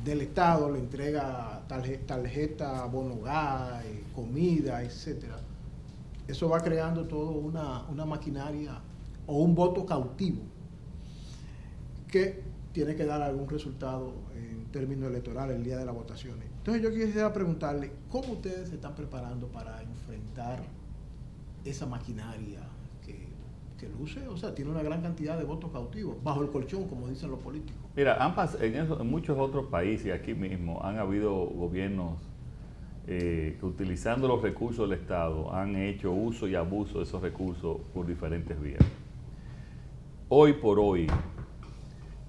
del Estado, le entrega tarjeta, bono gas, comida, etcétera. Eso va creando todo una maquinaria o un voto cautivo que tiene que dar algún resultado en términos electorales el día de las votaciones. Entonces yo quisiera preguntarle, ¿cómo ustedes se están preparando para enfrentar esa maquinaria que luce? O sea, tiene una gran cantidad de votos cautivos, bajo el colchón, como dicen los políticos. Mira, en muchos otros países, aquí mismo, han habido gobiernos que utilizando los recursos del Estado han hecho uso y abuso de esos recursos por diferentes vías. Hoy por hoy,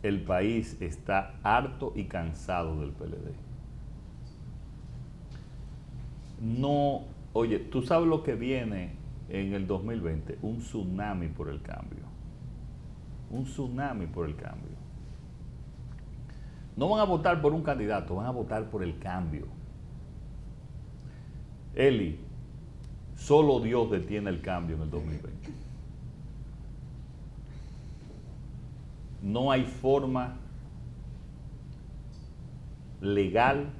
el país está harto y cansado del PLD. No, oye, tú sabes lo que viene en el 2020, un tsunami por el cambio. Un tsunami por el cambio. No van a votar por un candidato, van a votar por el cambio. Eli, solo Dios detiene el cambio en el 2020. No hay forma legal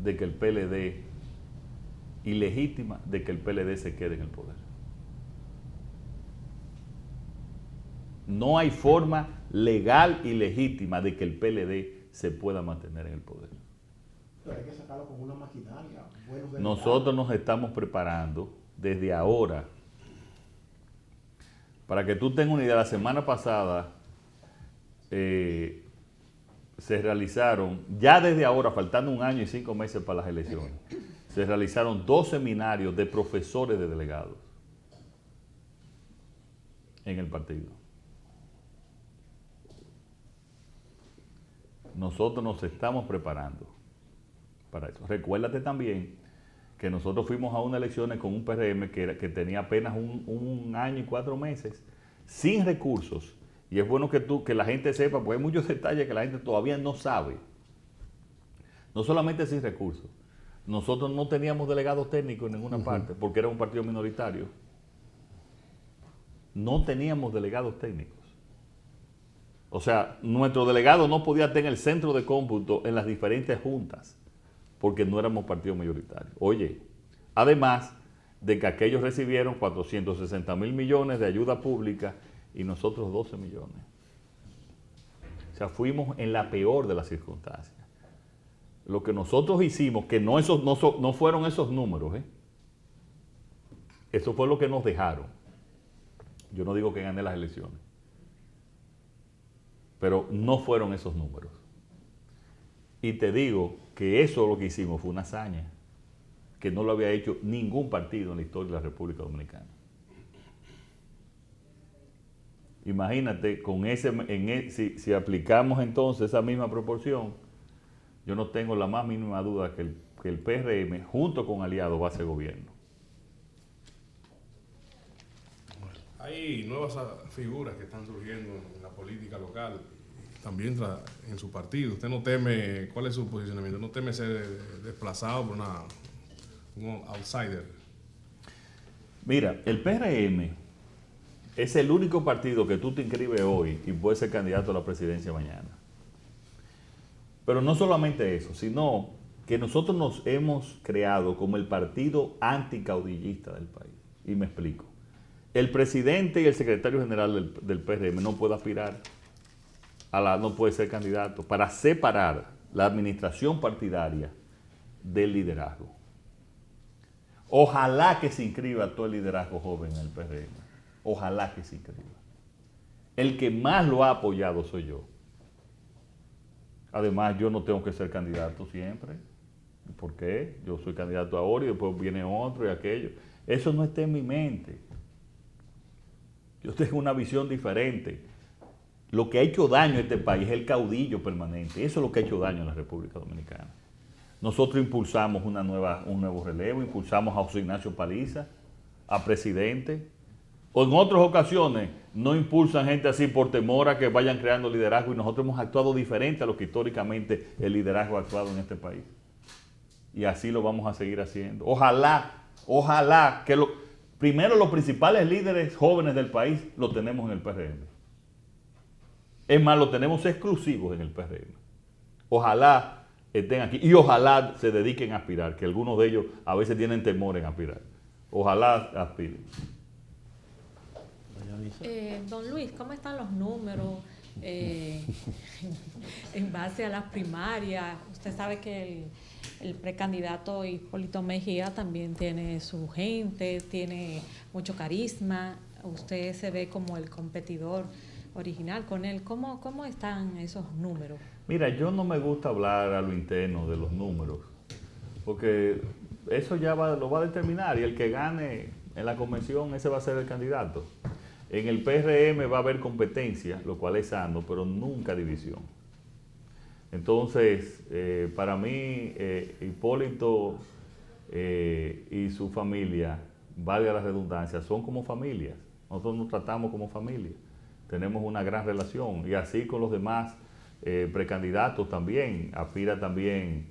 de que el PLD, y legítima de que el PLD se quede en el poder. No hay forma legal y legítima de que el PLD se pueda mantener en el poder. Pero hay que sacarlo con una maquinaria. Nosotros nos estamos preparando desde ahora. Para que tú tengas una idea, la semana pasada se realizaron, ya desde ahora, faltando 1 año y 5 meses para las elecciones, se realizaron 2 seminarios de profesores de delegados en el partido. Nosotros nos estamos preparando para eso. Recuérdate también que nosotros fuimos a unas elecciones con un PRM que tenía apenas un año y 4 meses, sin recursos. Y es bueno que la gente sepa, porque hay muchos detalles que la gente todavía no sabe. No solamente sin recursos. Nosotros no teníamos delegados técnicos en ninguna parte, porque era un partido minoritario. No teníamos delegados técnicos. O sea, nuestro delegado no podía estar en el centro de cómputo en las diferentes juntas, porque no éramos partido mayoritario. Oye, además de que aquellos recibieron 460,000 millones de ayuda pública y nosotros 12 millones. O sea, fuimos en la peor de las circunstancias. Lo que nosotros hicimos, que no fueron esos números, eso fue lo que nos dejaron. Yo no digo que gané las elecciones, pero no fueron esos números. Y te digo que eso lo que hicimos fue una hazaña que no lo había hecho ningún partido en la historia de la República Dominicana. Imagínate, si aplicamos entonces esa misma proporción, yo no tengo la más mínima duda que el PRM, junto con aliados, va a ser gobierno. Hay nuevas figuras que están surgiendo en la política local, también en su partido. ¿Usted no teme, cuál es su posicionamiento? ¿No teme ser desplazado por un outsider? Mira, el PRM es el único partido que tú te inscribes hoy y puedes ser candidato a la presidencia mañana. Pero no solamente eso, sino que nosotros nos hemos creado como el partido anticaudillista del país. Y me explico. el presidente y el secretario general del PRM no puede aspirar no puede ser candidato para separar la administración partidaria del liderazgo. Ojalá que se inscriba todo el liderazgo joven en el PRM. Ojalá que se inscriba. El que más lo ha apoyado soy yo. Además, yo no tengo que ser candidato siempre. ¿Por qué? Yo soy candidato ahora y después viene otro y aquello. Eso no está en mi mente. Yo tengo una visión diferente. Lo que ha hecho daño a este país es el caudillo permanente. Eso es lo que ha hecho daño a la República Dominicana. Nosotros impulsamos un nuevo relevo, impulsamos a José Ignacio Paliza, a presidente. O en otras ocasiones no impulsan gente así por temor a que vayan creando liderazgo y nosotros hemos actuado diferente a lo que históricamente el liderazgo ha actuado en este país. Y así lo vamos a seguir haciendo. Ojalá que primero los principales líderes jóvenes del país lo tenemos en el PRM. Es más, lo tenemos exclusivos en el PRM. Ojalá estén aquí y ojalá se dediquen a aspirar, que algunos de ellos a veces tienen temor en aspirar. Ojalá aspiren. Don Luis, ¿cómo están los números en base a las primarias? Usted sabe que el precandidato Hipólito Mejía también tiene su gente, tiene mucho carisma. Usted se ve como el competidor original con él. ¿Cómo están esos números? Mira, yo no me gusta hablar a lo interno de los números, porque eso ya lo va a determinar y el que gane en la convención, ese va a ser el candidato. En el PRM va a haber competencia, lo cual es sano, pero nunca división. Entonces, para mí, Hipólito y su familia, valga la redundancia, son como familias. Nosotros nos tratamos como familia. Tenemos una gran relación y así con los demás precandidatos también. Aspira también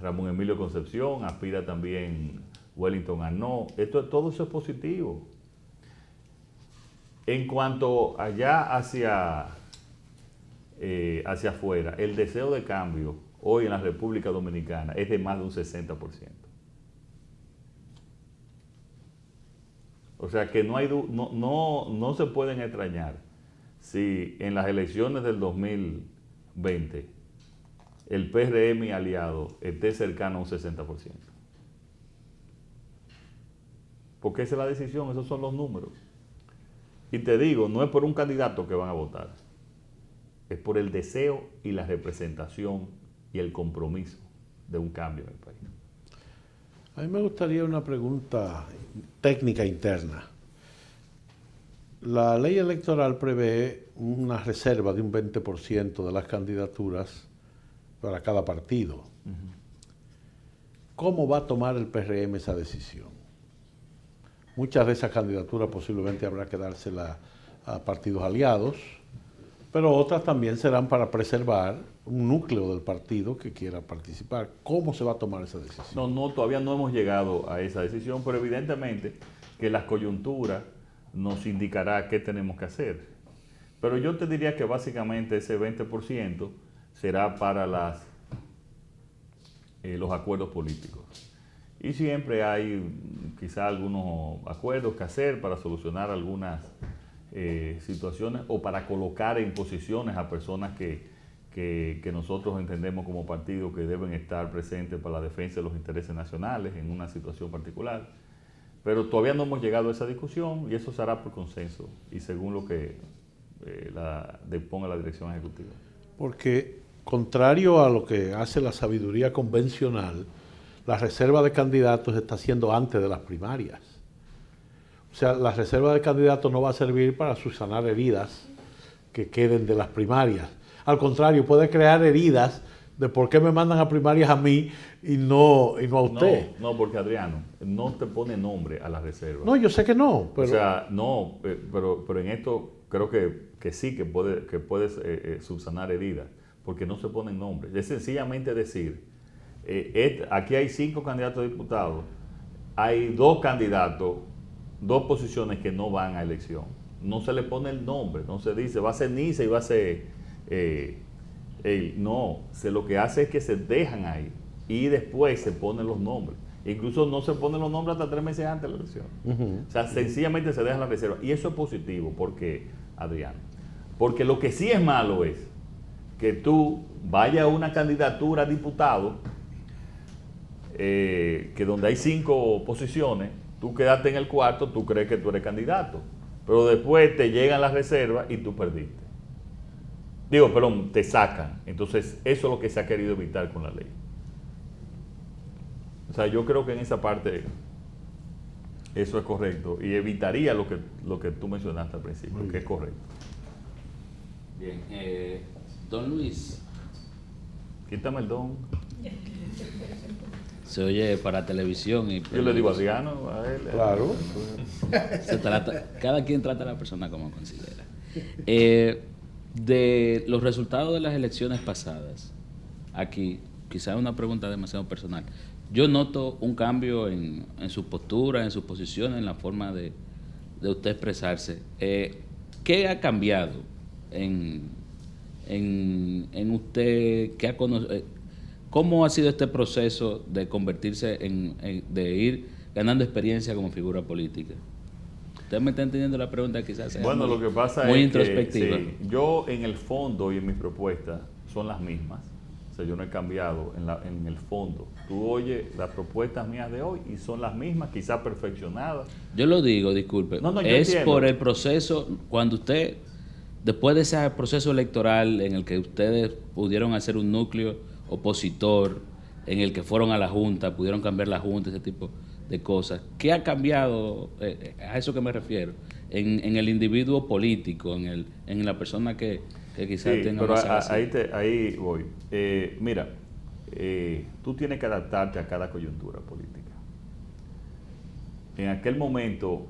Ramón Emilio Concepción, aspira también Wellington Arnaud. Todo eso es positivo. En cuanto allá hacia afuera, el deseo de cambio hoy en la República Dominicana es de más de un 60%. O sea que no se pueden extrañar si en las elecciones del 2020 el PRM y aliado esté cercano a un 60%. Porque esa es la decisión, esos son los números. Y te digo, no es por un candidato que van a votar, es por el deseo y la representación y el compromiso de un cambio en el país. A mí me gustaría una pregunta técnica interna. La ley electoral prevé una reserva de un 20% de las candidaturas para cada partido. ¿Cómo va a tomar el PRM esa decisión? Muchas de esas candidaturas posiblemente habrá que dárselas a partidos aliados, pero otras también serán para preservar un núcleo del partido que quiera participar. ¿Cómo se va a tomar esa decisión? No, todavía no hemos llegado a esa decisión, pero evidentemente que las coyunturas nos indicará qué tenemos que hacer. Pero yo te diría que básicamente ese 20% será para los acuerdos políticos. Y siempre hay quizá algunos acuerdos que hacer para solucionar algunas situaciones o para colocar en posiciones a personas que nosotros entendemos como partido que deben estar presentes para la defensa de los intereses nacionales en una situación particular. Pero todavía no hemos llegado a esa discusión y eso se hará por consenso y según lo que disponga la dirección ejecutiva. Porque, contrario a lo que hace la sabiduría convencional, la reserva de candidatos está haciendo antes de las primarias. O sea, la reserva de candidatos no va a servir para subsanar heridas que queden de las primarias. Al contrario, puede crear heridas de por qué me mandan a primarias a mí y no a usted. No, porque Adriano, no te pone nombre a la reserva. No, yo sé que no. Pero... O sea, no, pero en esto creo que sí, que puedes subsanar heridas, porque no se ponen nombres. Es sencillamente decir, aquí hay 5 candidatos a diputados, hay 2 candidatos, 2 posiciones que no van a elección. No se le pone el nombre, no se dice, va a ser Nice y va a ser... no, lo que hace es que se dejan ahí y después se ponen los nombres. Incluso no se ponen los nombres hasta 3 meses antes de la elección. O sea, sencillamente se dejan la reserva. Y eso es positivo, porque, Adrián, porque lo que sí es malo es que tú vayas a una candidatura a diputado, que donde hay 5 posiciones, tú quedaste en el cuarto, tú crees que tú eres candidato, pero después te llegan las reservas y tú perdiste. Digo, perdón, te sacan. Entonces, eso es lo que se ha querido evitar con la ley. O sea, yo creo que en esa parte eso es correcto y evitaría lo que tú mencionaste al principio, que es correcto. Bien, don Luis. Quítame el don. Se oye para televisión y... Yo le digo a Adriano, a él. Claro. Cada quien trata a la persona como considera. De los resultados de las elecciones pasadas, aquí, quizás una pregunta demasiado personal, yo noto un cambio en su postura, en sus posiciones, en la forma de usted expresarse. ¿Qué ha cambiado en usted? ¿Cómo ha sido este proceso de convertirse de ir ganando experiencia como figura política? ¿Usted me está entendiendo la pregunta? Quizás sea bueno, lo que pasa muy es introspectiva. que sí, yo en el fondo y en mis propuestas son las mismas. O sea, yo no he cambiado en el fondo. Tú oyes las propuestas mías de hoy y son las mismas, quizás perfeccionadas. Yo lo digo, disculpe. No, yo es entiendo. por el proceso, cuando usted, después de ese proceso electoral en el que ustedes pudieron hacer un núcleo opositor, en el que fueron a la Junta, pudieron cambiar la Junta, ese tipo de cosas. ¿Qué ha cambiado? A eso que me refiero. En el individuo político, en la persona que quizás Sí, tenga pero más ahí voy. Mira, tú tienes que adaptarte a cada coyuntura política. En aquel momento,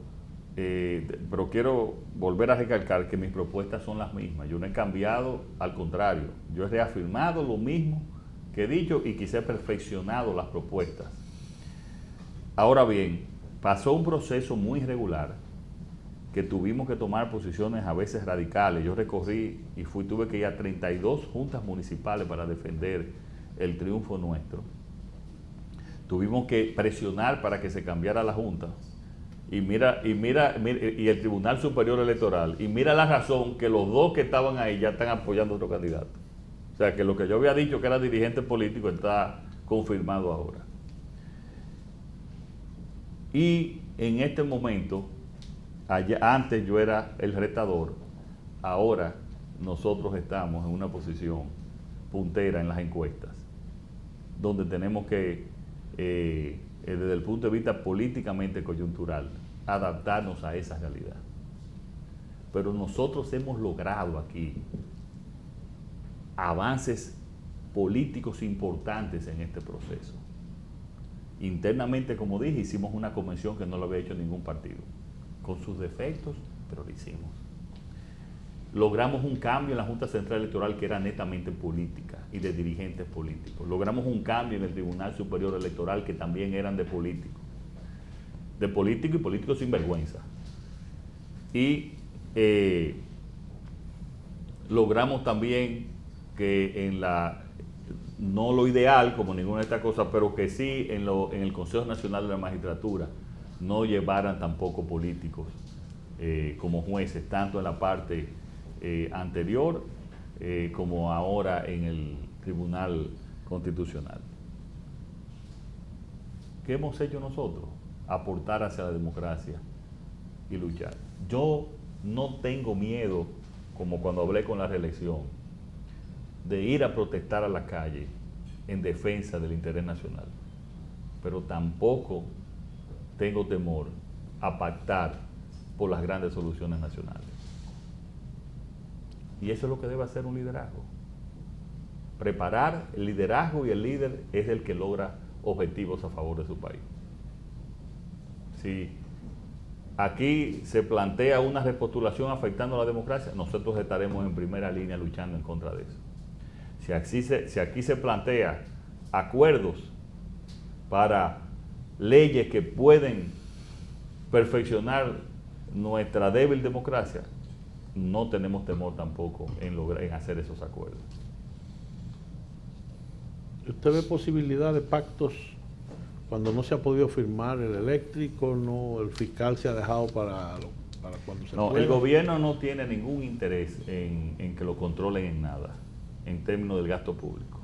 pero quiero volver a recalcar que mis propuestas son las mismas. Yo no he cambiado, al contrario. Yo he reafirmado lo mismo que he dicho y quizá he perfeccionado las propuestas. Ahora bien, pasó un proceso muy irregular que tuvimos que tomar posiciones a veces radicales. Yo recorrí y tuve que ir a 32 juntas municipales para defender el triunfo nuestro. Tuvimos que presionar para que se cambiara la Junta. Y mira, y el Tribunal Superior Electoral, y mira la razón que los 2 que estaban ahí ya están apoyando a otro candidato. O sea, que lo que yo había dicho que era dirigente político está confirmado ahora. Y en este momento, antes yo era el retador, ahora nosotros estamos en una posición puntera en las encuestas, donde tenemos que, desde el punto de vista políticamente coyuntural, adaptarnos a esa realidad. Pero nosotros hemos logrado aquí avances políticos importantes en este proceso. Internamente, como dije, hicimos una convención que no lo había hecho ningún partido, con sus defectos, pero lo hicimos. Logramos un cambio en la Junta Central Electoral que era netamente política y de dirigentes políticos. Logramos un cambio en el Tribunal Superior Electoral que también eran de políticos y políticos sin vergüenza. Y logramos también que no lo ideal, como ninguna de estas cosas, pero que sí en el Consejo Nacional de la Magistratura no llevaran tampoco políticos como jueces, tanto en la parte anterior como ahora en el Tribunal Constitucional. ¿Qué hemos hecho nosotros? Aportar hacia la democracia y luchar. Yo no tengo miedo, como cuando hablé con la reelección, de ir a protestar a la calle en defensa del interés nacional, pero tampoco tengo temor a pactar por las grandes soluciones nacionales. Y eso es lo que debe hacer un liderazgo. Preparar el liderazgo, y el líder es el que logra objetivos a favor de su país. Si aquí se plantea una repostulación afectando a la democracia, nosotros estaremos en primera línea luchando en contra de eso. Si aquí se plantea acuerdos para leyes que pueden perfeccionar nuestra débil democracia, no tenemos temor tampoco en hacer esos acuerdos. ¿Usted ve posibilidad de pactos cuando no se ha podido firmar el eléctrico, no, el fiscal se ha dejado para cuando se No, pueda. el gobierno no tiene ningún interés en que lo controlen en nada, en términos del gasto público.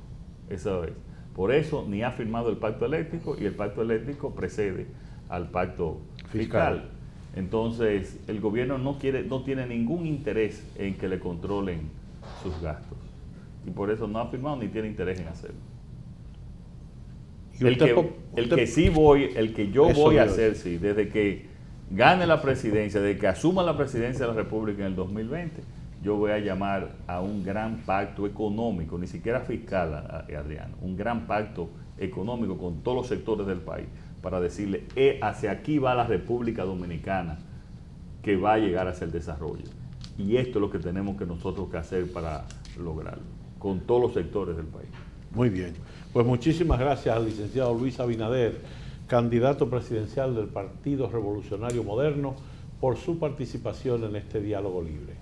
Eso es. Por eso ni ha firmado el pacto eléctrico y el pacto eléctrico precede al pacto fiscal. Entonces, el gobierno no tiene ningún interés en que le controlen sus gastos. Y por eso no ha firmado ni tiene interés en hacerlo. Y El que yo voy a hacer, sí, desde que gane la presidencia, desde que asuma la presidencia de la República en el 2020, yo voy a llamar a un gran pacto económico, ni siquiera fiscal, Adriano, un gran pacto económico con todos los sectores del país, para decirle, hacia aquí va la República Dominicana, que va a llegar hacia el desarrollo. Y esto es lo que tenemos que nosotros que hacer para lograrlo, con todos los sectores del país. Muy bien. Pues muchísimas gracias al licenciado Luis Abinader, candidato presidencial del Partido Revolucionario Moderno, por su participación en este diálogo libre.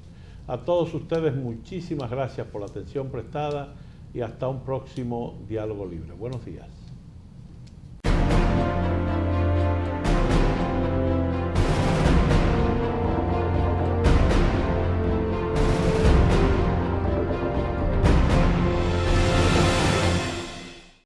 A todos ustedes, muchísimas gracias por la atención prestada y hasta un próximo diálogo libre. Buenos días.